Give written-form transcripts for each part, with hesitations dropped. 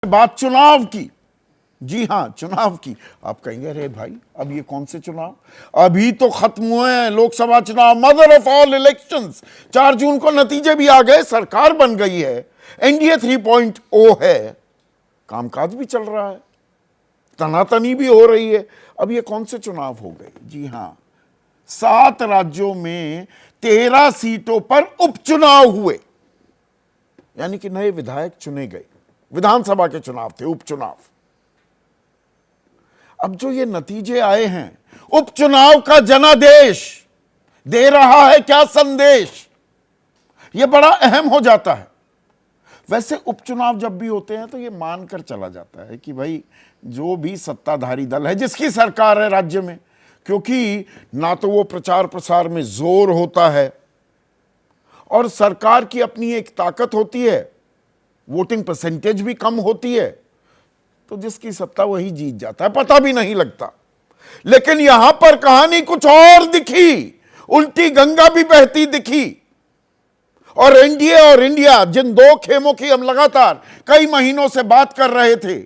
बात चुनाव की। जी हां, चुनाव की। आप कहेंगे अरे भाई अब ये कौन से चुनाव, अभी तो खत्म हुए हैं लोकसभा चुनाव, मदर ऑफ ऑल इलेक्शंस। 4 जून को नतीजे भी आ गए, सरकार बन गई है, एनडीए 3.0 है, कामकाज भी चल रहा है, तनातनी भी हो रही है। अब ये कौन से चुनाव हो गए? जी हां, 7 राज्यों में 13 सीटों पर उपचुनाव हुए, यानी कि नए विधायक चुने गए। विधानसभा के चुनाव थे, उपचुनाव। अब जो ये नतीजे आए हैं, उपचुनाव का जनादेश दे रहा है क्या संदेश, ये बड़ा अहम हो जाता है। वैसे उपचुनाव जब भी होते हैं तो ये मानकर चला जाता है कि भाई जो भी सत्ताधारी दल है, जिसकी सरकार है राज्य में, क्योंकि ना तो वो प्रचार प्रसार में जोर होता है और सरकार की अपनी एक ताकत होती है, वोटिंग परसेंटेज भी कम होती है, तो जिसकी सत्ता वही जीत जाता है, पता भी नहीं लगता। लेकिन यहां पर कहानी कुछ और दिखी, उल्टी गंगा भी बहती दिखी। और एनडीए और इंडिया, जिन 2 खेमों की हम लगातार कई महीनों से बात कर रहे थे,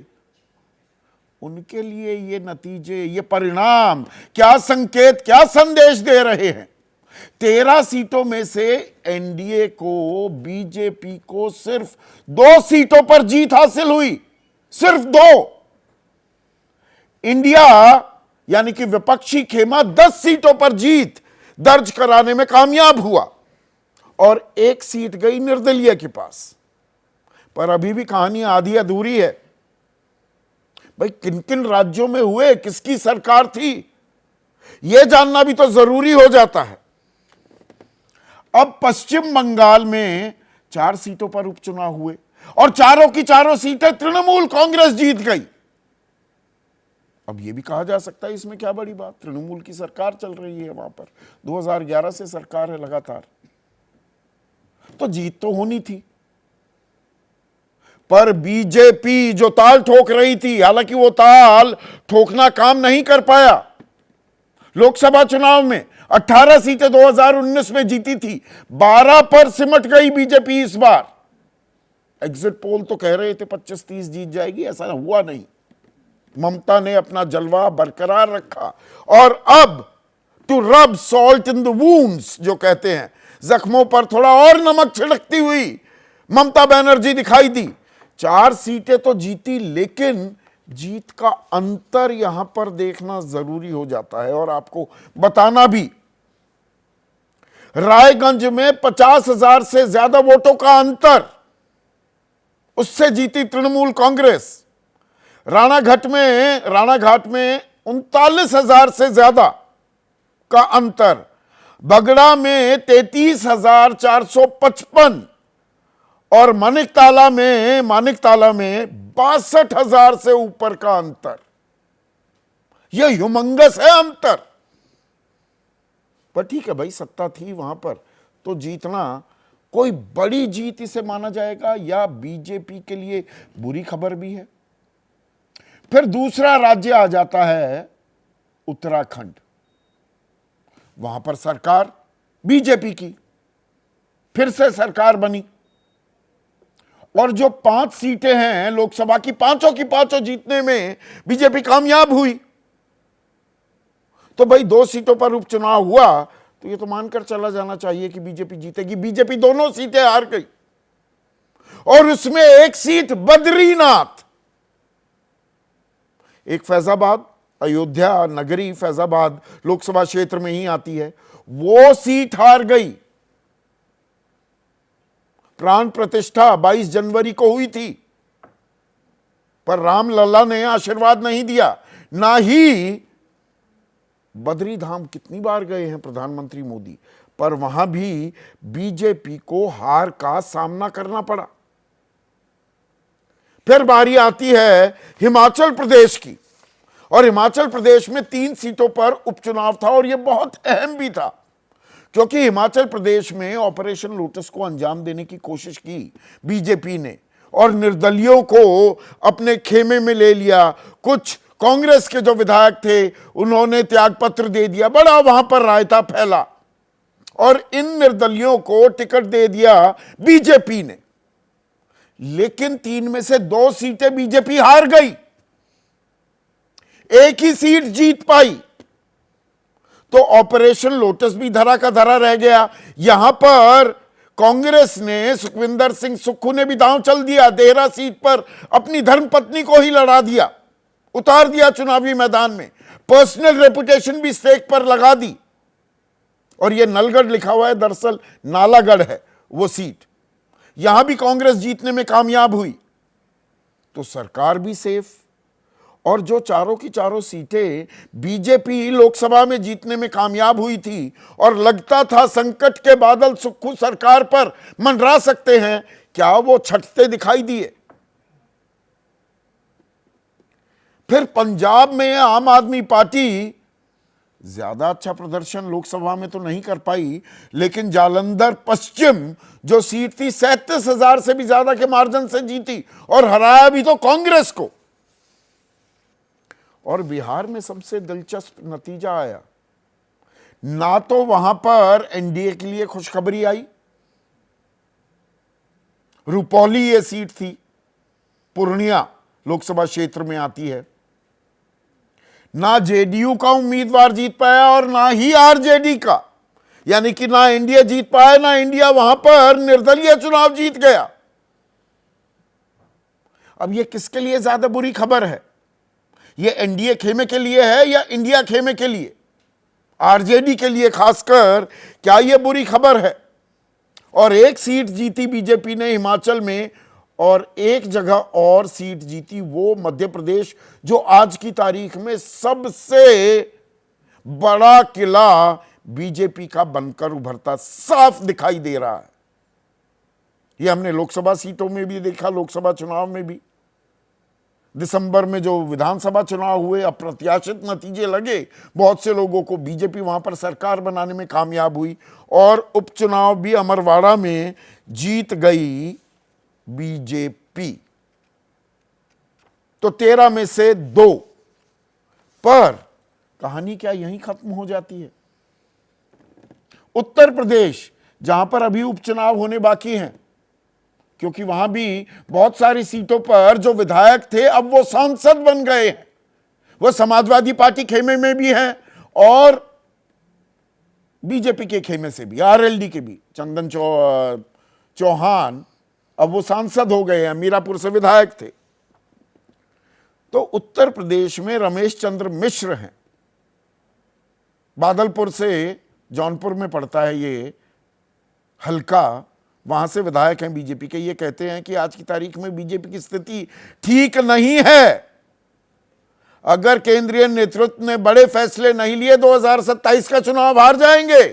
उनके लिए ये नतीजे, ये परिणाम क्या संकेत, क्या संदेश दे रहे हैं। 13 सीटों में से एनडीए को, बीजेपी को सिर्फ 2 सीटों पर जीत हासिल हुई, सिर्फ 2। इंडिया यानी कि विपक्षी खेमा 10 सीटों पर जीत दर्ज कराने में कामयाब हुआ और 1 सीट गई निर्दलीय के पास। पर अभी भी कहानी आधी अधूरी है। भाई किन किन राज्यों में हुए, किसकी सरकार थी, यह जानना भी तो जरूरी हो जाता है। अब पश्चिम बंगाल में 4 सीटों पर उपचुनाव हुए और चारों की चारों सीटें तृणमूल कांग्रेस जीत गई। अब यह भी कहा जा सकता है इसमें क्या बड़ी बात, तृणमूल की सरकार चल रही है वहां पर, 2011 से सरकार है लगातार, तो जीत तो होनी थी। पर बीजेपी जो ताल ठोक रही थी, हालांकि वो ताल ठोकना काम नहीं कर पाया। लोकसभा चुनाव में 18 सीटें 2019 में जीती थी, 12 पर सिमट गई बीजेपी इस बार। एग्जिट पोल तो कह रहे थे 25-30 जीत जाएगी, ऐसा हुआ नहीं। ममता ने अपना जलवा बरकरार रखा और अब to rub salt in the wounds, जो कहते हैं, जख्मों पर थोड़ा और नमक छिड़कती हुई ममता बनर्जी दिखाई दी। 4 सीटें तो जीती, लेकिन जीत का अंतर यहां पर देखना जरूरी हो जाता है और आपको बताना भी। रायगंज में 50,000 से ज्यादा वोटों का अंतर, उससे जीती तृणमूल कांग्रेस। राणाघाट में 39,000 से ज्यादा का अंतर, बगड़ा में 33,455 और मानिकताला में 62,000 से ऊपर का अंतर। यह ह्यूमंगस है अंतर। पर ठीक है भाई, सत्ता थी वहां पर, तो जीतना कोई बड़ी जीत इसे माना जाएगा या बीजेपी के लिए बुरी खबर भी है। फिर दूसरा राज्य आ जाता है उत्तराखंड। वहां पर सरकार बीजेपी की, फिर से सरकार बनी और जो 5 सीटें हैं लोकसभा की, पांचों की पांचों जीतने में बीजेपी कामयाब हुई। तो भाई 2 सीटों पर उपचुनाव हुआ तो ये तो मानकर चला जाना चाहिए कि बीजेपी जीतेगी। बीजेपी दोनों सीटें हार गई और उसमें 1 सीट बद्रीनाथ, एक फैजाबाद, अयोध्या नगरी फैजाबाद लोकसभा क्षेत्र में ही आती है, वो सीट हार गई। प्राण प्रतिष्ठा 22 जनवरी को हुई थी, पर राम लल्ला ने आशीर्वाद नहीं दिया। ना ही बद्री धाम कितनी बार गए हैं प्रधानमंत्री मोदी, पर वहां भी बीजेपी को हार का सामना करना पड़ा। फिर बारी आती है हिमाचल प्रदेश की, और हिमाचल प्रदेश में 3 सीटों पर उपचुनाव था और यह बहुत अहम भी था, क्योंकि हिमाचल प्रदेश में ऑपरेशन लोटस को अंजाम देने की कोशिश की बीजेपी ने और निर्दलियों को अपने खेमे में ले लिया। कुछ कांग्रेस के जो विधायक थे उन्होंने त्यागपत्र दे दिया, बड़ा वहां पर रायता फैला और इन निर्दलियों को टिकट दे दिया बीजेपी ने। लेकिन 3 में से 2 सीटें बीजेपी हार गई, एक ही सीट जीत पाई। तो ऑपरेशन लोटस भी धरा का धरा रह गया। यहां पर कांग्रेस ने, सुखविंदर सिंह सुक्खू ने भी दांव चल दिया, देहरा सीट पर अपनी धर्मपत्नी को ही लड़ा दिया, उतार दिया चुनावी मैदान में, पर्सनल रेपुटेशन भी स्टेक पर लगा दी। और यह नलगढ़ लिखा हुआ है, दरअसल नालागढ़ है वो सीट। यहां भी कांग्रेस जीतने में कामयाब हुई, तो सरकार भी सेफ। और जो चारों की चारों सीटें बीजेपी लोकसभा में जीतने में कामयाब हुई थी और लगता था संकट के बादल सुक्खू सरकार पर मंडरा सकते हैं, क्या वो छटते दिखाई दिए? फिर पंजाब में आम आदमी पार्टी ज्यादा अच्छा प्रदर्शन लोकसभा में तो नहीं कर पाई, लेकिन जालंधर पश्चिम जो सीट थी 37,000 से भी ज्यादा के मार्जिन से जीती और हराया भी तो कांग्रेस को। और बिहार में सबसे दिलचस्प नतीजा आया, ना तो वहां पर एनडीए के लिए खुशखबरी आई, रुपौली ये सीट थी, पूर्णिया लोकसभा क्षेत्र में आती है, ना जेडीयू का उम्मीदवार जीत पाया और ना ही आरजेडी का, यानी कि ना एनडीए जीत पाया, ना इंडिया वहां पर निर्दलीय चुनाव जीत गया। अब यह किसके लिए ज्यादा बुरी खबर है? ये एनडीए खेमे के लिए है या इंडिया खेमे के लिए? आरजेडी के लिए खासकर क्या यह बुरी खबर है? और एक सीट जीती बीजेपी ने हिमाचल में, और एक जगह और सीट जीती वो मध्य प्रदेश, जो आज की तारीख में सबसे बड़ा किला बीजेपी का बनकर उभरता साफ दिखाई दे रहा है। यह हमने लोकसभा सीटों में भी देखा, लोकसभा चुनाव में भी। दिसंबर में जो विधानसभा चुनाव हुए, अप्रत्याशित नतीजे लगे बहुत से लोगों को, बीजेपी वहां पर सरकार बनाने में कामयाब हुई और उपचुनाव भी अमरवाड़ा में जीत गई बीजेपी। तो 13 में से 2, पर कहानी क्या यहीं खत्म हो जाती है? उत्तर प्रदेश, जहां पर अभी उपचुनाव होने बाकी हैं, क्योंकि वहां भी बहुत सारी सीटों पर जो विधायक थे अब वो सांसद बन गए हैं। वो समाजवादी पार्टी खेमे में भी हैं और बीजेपी के खेमे से भी, आरएलडी के भी। चंदन चौहान अब वो सांसद हो गए हैं, मीरापुर से विधायक थे। तो उत्तर प्रदेश में रमेश चंद्र मिश्र हैं, बादलपुर से, जौनपुर में पड़ता है ये हल्का, वहां से विधायक हैं बीजेपी के। ये कहते हैं कि आज की तारीख में बीजेपी की स्थिति ठीक नहीं है। अगर केंद्रीय नेतृत्व ने बड़े फैसले नहीं लिए, 2027 का चुनाव हार जाएंगे।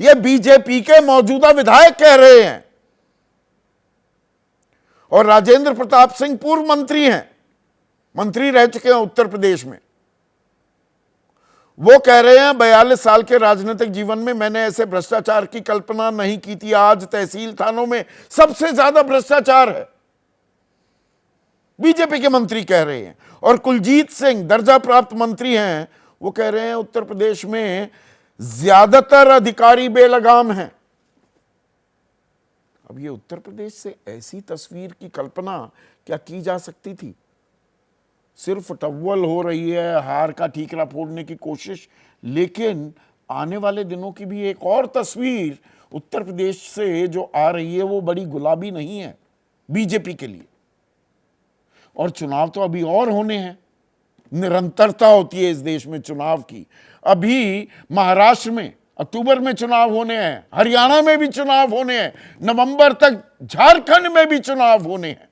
ये बीजेपी के मौजूदा विधायक कह रहे हैं। और राजेंद्र प्रताप सिंह पूर्व मंत्री हैं, मंत्री रह चुके हैं उत्तर प्रदेश में। वो कह रहे हैं 42 साल के राजनीतिक जीवन में मैंने ऐसे भ्रष्टाचार की कल्पना नहीं की थी। आज तहसील थानों में सबसे ज्यादा भ्रष्टाचार है, बीजेपी के मंत्री कह रहे हैं। और कुलजीत सिंह दर्जा प्राप्त मंत्री हैं, वो कह रहे हैं उत्तर प्रदेश में ज्यादातर अधिकारी बेलगाम हैं। अब ये उत्तर प्रदेश से ऐसी तस्वीर की कल्पना क्या की जा सकती थी? सिर्फ टव्वल हो रही है, हार का ठीकरा फोड़ने की कोशिश, लेकिन आने वाले दिनों की भी एक और तस्वीर उत्तर प्रदेश से जो आ रही है वो बड़ी गुलाबी नहीं है बीजेपी के लिए। और चुनाव तो अभी और होने हैं, निरंतरता होती है इस देश में चुनाव की। अभी महाराष्ट्र में अक्टूबर में चुनाव होने हैं, हरियाणा में भी चुनाव होने हैं, नवंबर तक झारखंड में भी चुनाव होने हैं।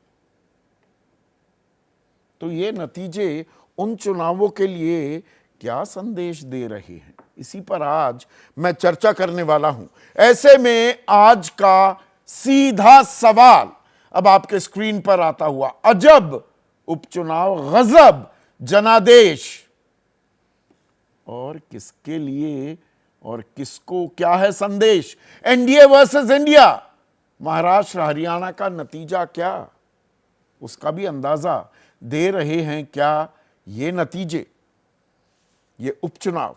तो ये नतीजे उन चुनावों के लिए क्या संदेश दे रहे हैं, इसी पर आज मैं चर्चा करने वाला हूं। ऐसे में आज का सीधा सवाल अब आपके स्क्रीन पर आता हुआ, अजब उपचुनाव, गजब जनादेश, और किसके लिए और किसको क्या है संदेश? NDA versus India, Maharashtra Haryana का नतीजा क्या, उसका भी अंदाजा दे रहे हैं क्या ये नतीजे, ये उपचुनाव?